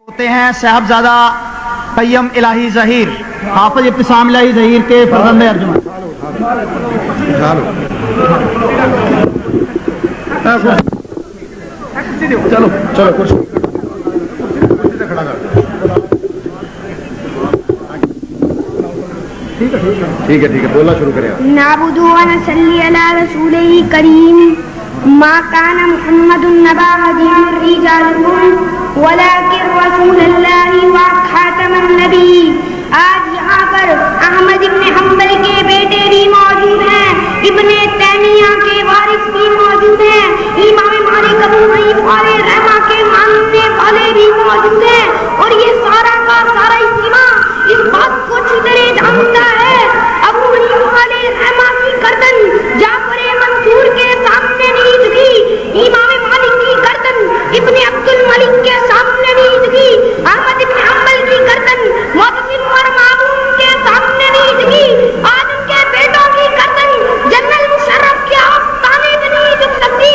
ہوتے ہیں صاحبزادہ قیم الہی ظہیر حافظ ابتسام الہی ظہیر کے فرزند ارجمند۔ چلو چلو کرسی کھڑا کر، ٹھیک ہے بولنا شروع کریں آپ۔ نعبد ونصلي على رسوله الكريم ما كان محمد نبا حديث رجالكم ولكن رسول الله وخاتم النبي۔ آج یہاں پر احمد ابن حنبل کے بیٹے بھی موجود ہیں، ابن تیمیہ کے وارث بھی موجود ہیں، امام مالک ابو حنیفہ علیہ رحمہ کے ماننے والے بھی موجود ہیں، اور یہ سارا کا سارا اجتماع اس بات کو اچھی طرح جانتا ہے ابو حنیفہ علیہ رحمہ کی گردن جعفر منصور کے سامنے نہیں جھکی، امام مالک کی گردن ابن عبد الملک کے سامنے نہیں جھکی، احمد ابن حنبل کی گردن محدث اور معمون کے سامنے نہیں جھکی، آج ان کے بیٹوں کی گردن جنرل مشرف کے آستانے میں نہیں جھک سکتی۔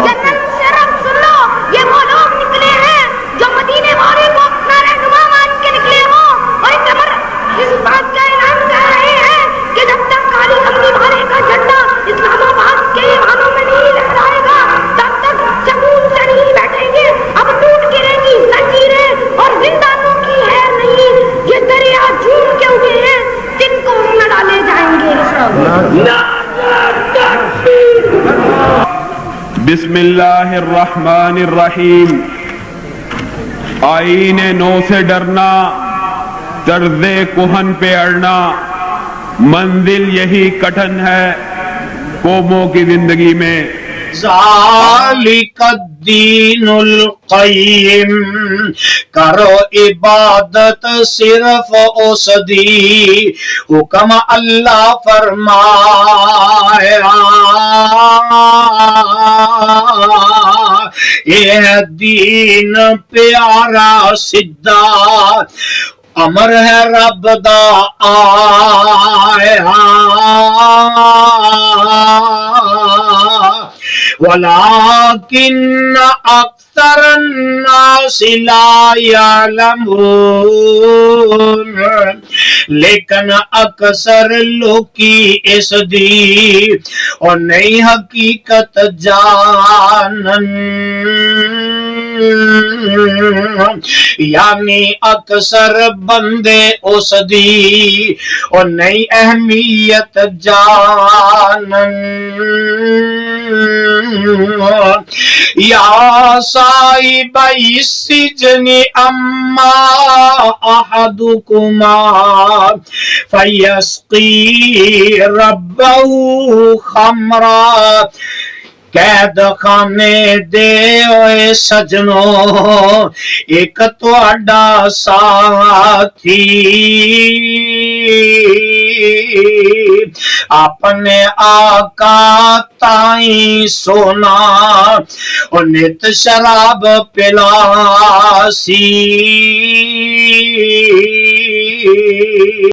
جنرل مشرف سن لو، یہ وہ لوگ نکلے ہیں جو مدینے والے کو اپنا رہنما مان کے نکلے ہوں، اور اس بات کا اعلان کر رہے ہیں کہ جب تک کالی کملی والے کا جھنڈا اسلام آباد کے ایوانوں میں نہیں لہرائے گا تب تک سکون سے نہیں بیٹھیں گے۔ اب ٹوٹ گرے گی زنجیریں اور زندانوں کی ہے نہیں، یہ دریا جھوم کے ہوئے ہیں جن کو نہ ڈالے جائیں گے۔ بسم اللہ الرحمن الرحیم۔ آئین نو سے ڈرنا، طرز کہن پہ اڑنا، منزل یہی کٹھن ہے قوموں کی زندگی میں۔ ذالک الدین القیم، کرو عبادت صرف اس دی حکم اللہ فرمایا، یہ دین پیارا سدھا امر ہے رب دا آیا، ولیکن اکثر الناس لا یعلمون، لیکن اکثر لوکی اس دی اور نئی حقیقت جانن، یعنی اکثر بندے اس دی اور نئی اہمیت جانن۔ یا صاحب السجن اما احدکما فیسقی ربہ خمرا، قید خانے دے ہوئے سجنوں ایک تہاڈا ساتھی اپنے آقا تائیں سونا اور نت شراب پلاسی۔